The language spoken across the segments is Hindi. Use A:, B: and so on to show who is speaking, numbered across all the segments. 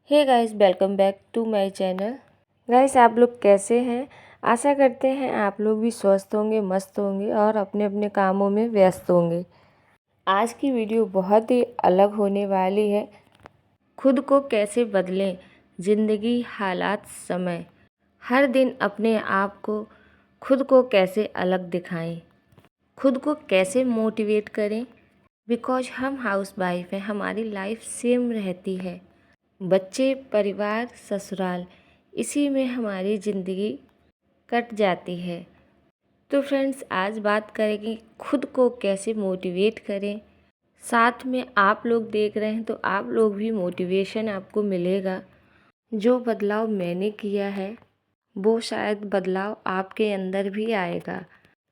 A: Hey guys, welcome back to my channel. Guys, आप लोग कैसे हैं? आशा करते हैं आप लोग भी स्वस्थ होंगे, मस्त होंगे और अपने अपने कामों में व्यस्त होंगे। आज की वीडियो बहुत ही अलग होने वाली है। खुद को कैसे बदलें, ज़िंदगी, हालात, समय। हर दिन अपने आप को, खुद को कैसे अलग दिखाएं, खुद को कैसे मोटिवेट करें। बिकॉज हम हाउस वाइफ हैं, हमारी लाइफ सेम रहती है। बच्चे, परिवार, ससुराल, इसी में हमारी ज़िंदगी कट जाती है। तो फ्रेंड्स, आज बात करेंगे खुद को कैसे मोटिवेट करें। साथ में आप लोग देख रहे हैं तो आप लोग भी मोटिवेशन आपको मिलेगा। जो बदलाव मैंने किया है वो शायद बदलाव आपके अंदर भी आएगा।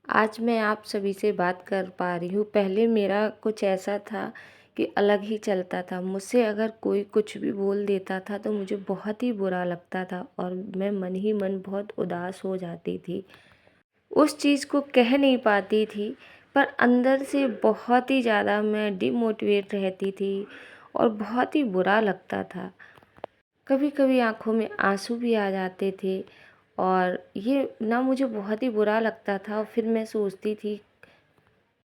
A: आज मैं आप सभी से बात कर पा रही हूँ। पहले मेरा कुछ ऐसा था कि अलग ही चलता था। मुझसे अगर कोई कुछ भी बोल देता था तो मुझे बहुत ही बुरा लगता था और मैं मन ही मन बहुत उदास हो जाती थी। उस चीज़ को कह नहीं पाती थी, पर अंदर से बहुत ही ज़्यादा मैं डिमोटिवेट रहती थी और बहुत ही बुरा लगता था। कभी कभी आँखों में आंसू भी आ जाते थे और ये ना मुझे बहुत ही बुरा लगता था। और फिर मैं सोचती थी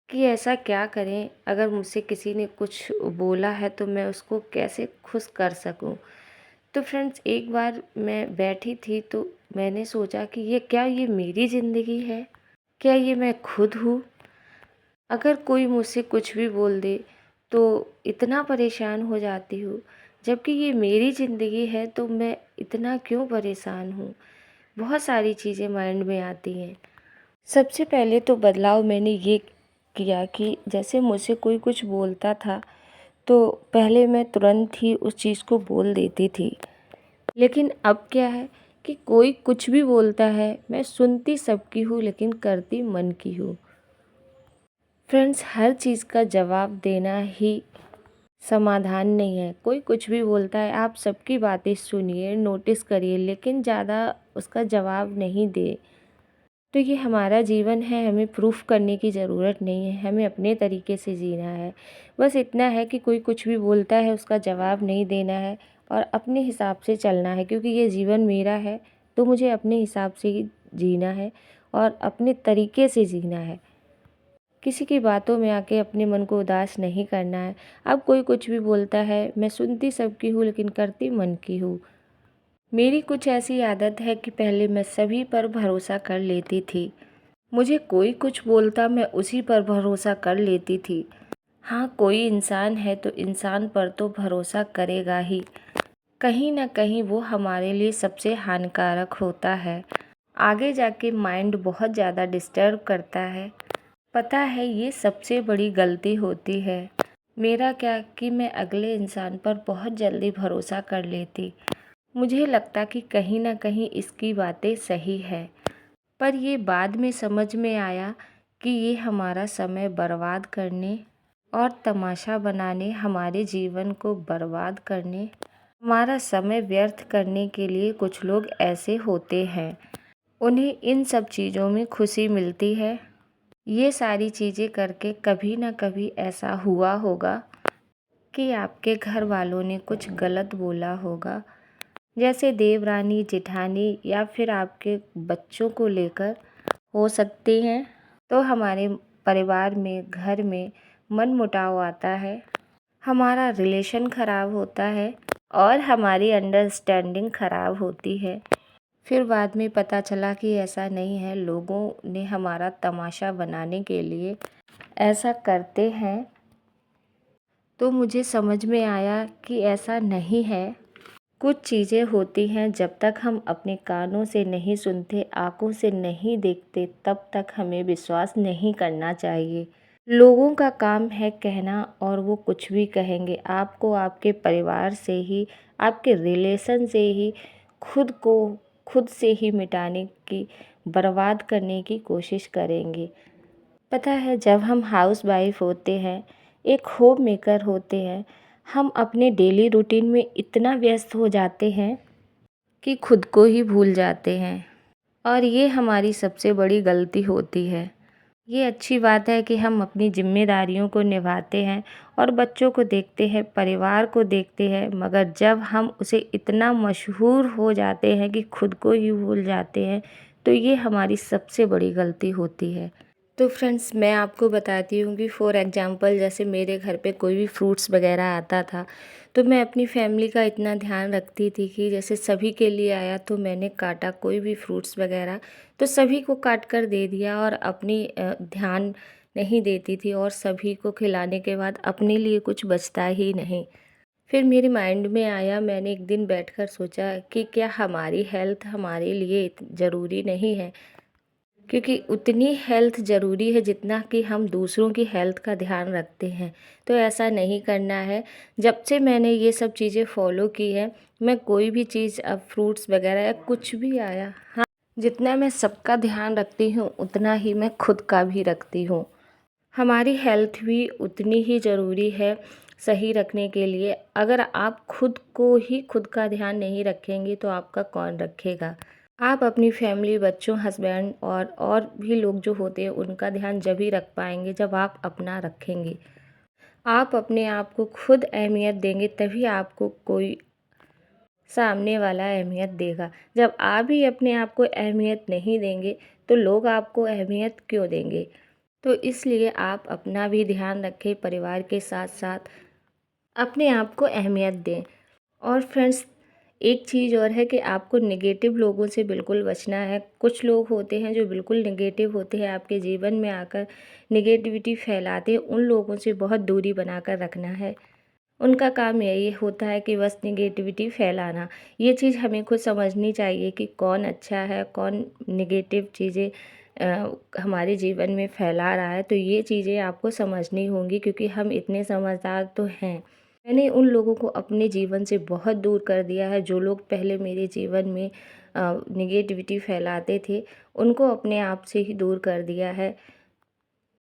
A: कि ऐसा क्या करें, अगर मुझसे किसी ने कुछ बोला है तो मैं उसको कैसे खुश कर सकूं। तो फ्रेंड्स, एक बार मैं बैठी थी तो मैंने सोचा कि ये मेरी ज़िंदगी है? क्या ये मैं खुद हूँ? अगर कोई मुझसे कुछ भी बोल दे तो इतना परेशान हो जाती हूँ, जबकि ये मेरी ज़िंदगी है तो मैं इतना क्यों परेशान हूँ। बहुत सारी चीज़ें माइंड में आती हैं। सबसे पहले तो बदलाव मैंने ये किया कि जैसे मुझसे कोई कुछ बोलता था तो पहले मैं तुरंत ही उस चीज़ को बोल देती थी। लेकिन अब क्या है कि कोई कुछ भी बोलता है, मैं सुनती सबकी हूँ लेकिन करती मन की हूँ। फ्रेंड्स, हर चीज़ का जवाब देना ही समाधान नहीं है। कोई कुछ भी बोलता है, आप सबकी बातें सुनिए, नोटिस करिए, लेकिन ज़्यादा उसका जवाब नहीं दे। तो ये हमारा जीवन है, हमें प्रूफ करने की ज़रूरत नहीं है, हमें अपने तरीके से जीना है। बस इतना है कि कोई कुछ भी बोलता है उसका जवाब नहीं देना है और अपने हिसाब से चलना है, क्योंकि ये जीवन मेरा है तो मुझे अपने हिसाब से ही जीना है और अपने तरीके से जीना है। किसी की बातों में आके अपने मन को उदास नहीं करना है। अब कोई कुछ भी बोलता है, मैं सुनती सबकी हूँ लेकिन करती मन की हूँ। मेरी कुछ ऐसी आदत है कि पहले मैं सभी पर भरोसा कर लेती थी। मुझे कोई कुछ बोलता, मैं उसी पर भरोसा कर लेती थी। हाँ, कोई इंसान है तो इंसान पर तो भरोसा करेगा ही। कहीं ना कहीं वो हमारे लिए सबसे हानिकारक होता है। आगे जाके माइंड बहुत ज़्यादा डिस्टर्ब करता है। पता है, ये सबसे बड़ी गलती होती है। मेरा क्या कि मैं अगले इंसान पर बहुत जल्दी भरोसा कर लेती। मुझे लगता कि कहीं ना कहीं इसकी बातें सही है, पर ये बाद में समझ में आया कि ये हमारा समय बर्बाद करने और तमाशा बनाने, हमारे जीवन को बर्बाद करने, हमारा समय व्यर्थ करने के लिए कुछ लोग ऐसे होते हैं। उन्हें इन सब चीज़ों में खुशी मिलती है। ये सारी चीज़ें करके कभी ना कभी ऐसा हुआ होगा कि आपके घर वालों ने कुछ गलत बोला होगा, जैसे देवरानी, जेठानी या फिर आपके बच्चों को लेकर हो सकती हैं। तो हमारे परिवार में, घर में मनमुटाव आता है, हमारा रिलेशन ख़राब होता है और हमारी अंडरस्टैंडिंग ख़राब होती है। फिर बाद में पता चला कि ऐसा नहीं है, लोगों ने हमारा तमाशा बनाने के लिए ऐसा करते हैं। तो मुझे समझ में आया कि ऐसा नहीं है। कुछ चीज़ें होती हैं, जब तक हम अपने कानों से नहीं सुनते, आँखों से नहीं देखते, तब तक हमें विश्वास नहीं करना चाहिए। लोगों का काम है कहना और वो कुछ भी कहेंगे। आपको आपके परिवार से ही, आपके रिलेशन से ही खुद को खुद से ही मिटाने की, बर्बाद करने की कोशिश करेंगे। पता है, जब हम हाउस वाइफ होते हैं, एक होम मेकर होते हैं, हम अपने डेली रूटीन में इतना व्यस्त हो जाते हैं कि खुद को ही भूल जाते हैं और ये हमारी सबसे बड़ी गलती होती है। ये अच्छी बात है कि हम अपनी ज़िम्मेदारियों को निभाते हैं और बच्चों को देखते हैं, परिवार को देखते हैं, मगर जब हम उसे इतना मशहूर हो जाते हैं कि खुद को ही भूल जाते हैं, तो ये हमारी सबसे बड़ी गलती होती है। तो फ्रेंड्स, मैं आपको बताती हूँ कि फॉर एग्ज़ाम्पल जैसे मेरे घर पे कोई भी फ्रूट्स वग़ैरह आता था, तो मैं अपनी फैमिली का इतना ध्यान रखती थी कि जैसे सभी के लिए आया तो मैंने काटा कोई भी फ्रूट्स वग़ैरह, तो सभी को काट कर दे दिया और अपनी ध्यान नहीं देती थी और सभी को खिलाने के बाद अपने लिए कुछ बचता ही नहीं। फिर मेरे माइंड में आया, मैंने एक दिन बैठकर सोचा कि क्या हमारी हेल्थ हमारे लिए ज़रूरी नहीं है? क्योंकि उतनी हेल्थ ज़रूरी है जितना कि हम दूसरों की हेल्थ का ध्यान रखते हैं। तो ऐसा नहीं करना है। जब से मैंने ये सब चीज़ें फॉलो की है, मैं कोई भी चीज़ अब फ्रूट्स वगैरह या कुछ भी आया, हाँ, जितना मैं सबका ध्यान रखती हूँ उतना ही मैं खुद का भी रखती हूँ। हमारी हेल्थ भी उतनी ही ज़रूरी है सही रखने के लिए। अगर आप खुद को ही खुद का ध्यान नहीं रखेंगे तो आपका कौन रखेगा? आप अपनी फैमिली, बच्चों, हस्बैंड और भी लोग जो होते हैं उनका ध्यान जब ही रख पाएंगे जब आप अपना रखेंगे। आप अपने आप को खुद अहमियत देंगे तभी आपको कोई सामने वाला अहमियत देगा। जब आप ही अपने आप को अहमियत नहीं देंगे तो लोग आपको अहमियत क्यों देंगे? तो इसलिए आप अपना भी ध्यान रखें, परिवार के साथ साथ अपने आप को अहमियत दें। और फ्रेंड्स, एक चीज़ और है कि आपको नेगेटिव लोगों से बिल्कुल बचना है। कुछ लोग होते हैं जो बिल्कुल नेगेटिव होते हैं, आपके जीवन में आकर नेगेटिविटी फैलाते हैं, उन लोगों से बहुत दूरी बनाकर रखना है। उनका काम यही होता है कि बस नेगेटिविटी फैलाना। ये चीज़ हमें खुद समझनी चाहिए कि कौन अच्छा है, कौन नेगेटिव चीज़ें हमारे जीवन में फैला रहा है। तो ये चीज़ें आपको समझनी होंगी क्योंकि हम इतने समझदार तो हैं। मैंने उन लोगों को अपने जीवन से बहुत दूर कर दिया है जो लोग पहले मेरे जीवन में नेगेटिविटी फैलाते थे, उनको अपने आप से ही दूर कर दिया है।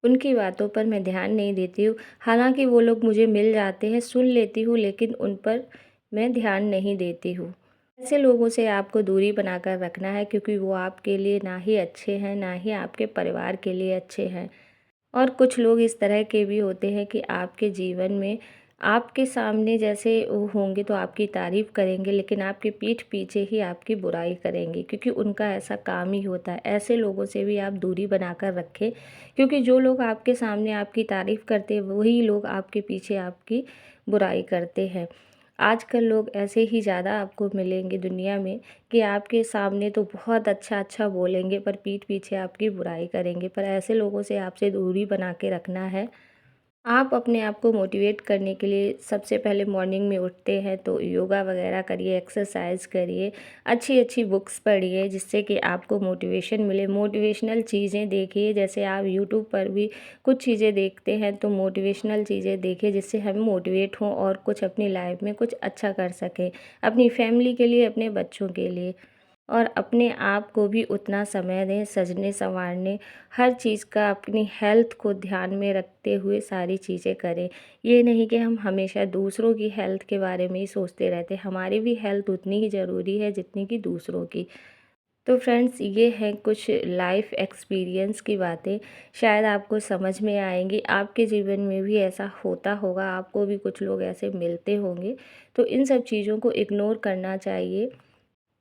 A: उनकी बातों पर मैं ध्यान नहीं देती हूँ। हालाँकि वो लोग मुझे मिल जाते हैं, सुन लेती हूँ, लेकिन उन पर मैं ध्यान नहीं देती हूँ। ऐसे लोगों से आपको दूरी बनाकर रखना है क्योंकि वो आपके लिए ना ही अच्छे हैं, ना ही आपके परिवार के लिए अच्छे हैं। और कुछ लोग इस तरह के भी होते हैं कि आपके जीवन में आपके सामने जैसे वो होंगे तो आपकी तारीफ़ करेंगे, लेकिन आपके पीठ पीछे ही आपकी बुराई करेंगे क्योंकि उनका ऐसा काम ही होता है। ऐसे लोगों से भी आप दूरी बनाकर रखें क्योंकि जो लोग आपके सामने आपकी तारीफ़ करते हैं वही लोग आपके पीछे आपकी बुराई करते हैं। आजकल लोग ऐसे ही ज़्यादा आपको मिलेंगे दुनिया में कि आपके सामने तो बहुत अच्छा अच्छा बोलेंगे पर पीठ पीछे आपकी बुराई करेंगे। पर ऐसे लोगों से आपसे दूरी बना के रखना है। आप अपने आप को मोटिवेट करने के लिए सबसे पहले मॉर्निंग में उठते हैं तो योगा वगैरह करिए, एक्सरसाइज करिए, अच्छी अच्छी बुक्स पढ़िए जिससे कि आपको मोटिवेशन मिले। मोटिवेशनल चीज़ें देखिए, जैसे आप यूट्यूब पर भी कुछ चीज़ें देखते हैं तो मोटिवेशनल चीज़ें देखिए जिससे हम मोटिवेट हों और कुछ अपनी लाइफ में कुछ अच्छा कर सकें, अपनी फैमिली के लिए, अपने बच्चों के लिए। और अपने आप को भी उतना समय दें, सजने संवारने, हर चीज़ का अपनी हेल्थ को ध्यान में रखते हुए सारी चीज़ें करें। ये नहीं कि हम हमेशा दूसरों की हेल्थ के बारे में ही सोचते रहते, हमारी भी हेल्थ उतनी ही ज़रूरी है जितनी कि दूसरों की। तो फ्रेंड्स, ये हैं कुछ लाइफ एक्सपीरियंस की बातें, शायद आपको समझ में आएंगी। आपके जीवन में भी ऐसा होता होगा, आपको भी कुछ लोग ऐसे मिलते होंगे, तो इन सब चीज़ों को इग्नोर करना चाहिए।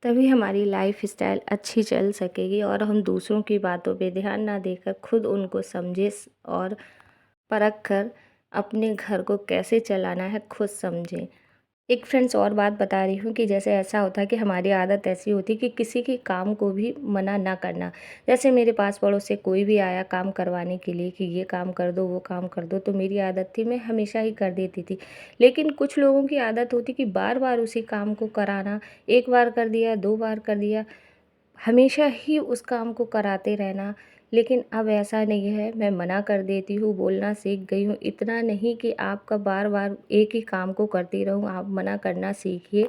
A: तभी हमारी लाइफ स्टाइल अच्छी चल सकेगी और हम दूसरों की बातों पे ध्यान ना देकर खुद उनको समझे और परख कर अपने घर को कैसे चलाना है खुद समझें। एक फ्रेंड्स और बात बता रही हूँ कि जैसे ऐसा होता है कि हमारी आदत ऐसी होती है कि किसी के काम को भी मना ना करना। जैसे मेरे पास पड़ोस से कोई भी आया काम करवाने के लिए कि ये काम कर दो, वो काम कर दो, तो मेरी आदत थी मैं हमेशा ही कर देती थी। लेकिन कुछ लोगों की आदत होती कि बार बार उसी काम को कराना, एक बार कर दिया, दो बार कर दिया, हमेशा ही उस काम को कराते रहना। लेकिन अब ऐसा नहीं है, मैं मना कर देती हूँ, बोलना सीख गई हूँ। इतना नहीं कि आपका बार बार एक ही काम को करती रहूँ, आप मना करना सीखिए।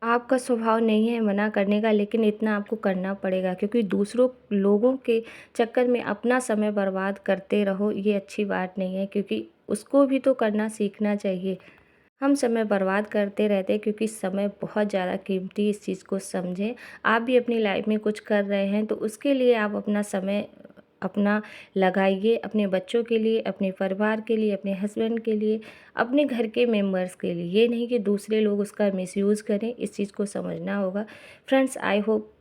A: आपका स्वभाव नहीं है मना करने का, लेकिन इतना आपको करना पड़ेगा क्योंकि दूसरों लोगों के चक्कर में अपना समय बर्बाद करते रहो, ये अच्छी बात नहीं है क्योंकि उसको भी तो करना सीखना चाहिए। हम समय बर्बाद करते रहते हैं क्योंकि समय बहुत ज़्यादा कीमती, इस चीज़ को समझें। आप भी अपनी लाइफ में कुछ कर रहे हैं तो उसके लिए आप अपना समय अपना लगाइए, अपने बच्चों के लिए, अपने परिवार के लिए, अपने हस्बैंड के लिए, अपने घर के मेंबर्स के लिए। ये नहीं कि दूसरे लोग उसका मिसयूज़ करें, इस चीज़ को समझना होगा। फ्रेंड्स, आई होप,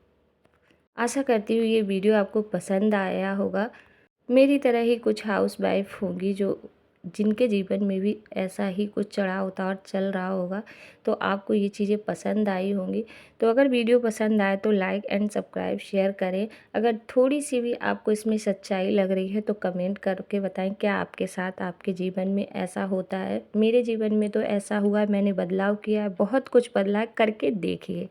A: आशा करती हूँ ये वीडियो आपको पसंद आया होगा। मेरी तरह ही कुछ हाउसवाइफ होंगी जो जिनके जीवन में भी ऐसा ही कुछ चढ़ाव उतार चल रहा होगा, तो आपको ये चीज़ें पसंद आई होंगी। तो अगर वीडियो पसंद आए तो लाइक एंड सब्सक्राइब शेयर करें। अगर थोड़ी सी भी आपको इसमें सच्चाई लग रही है तो कमेंट करके बताएं, क्या आपके साथ आपके जीवन में ऐसा होता है। मेरे जीवन में तो ऐसा हुआ है, मैंने बदलाव किया है, बहुत कुछ बदलाव करके देखिए।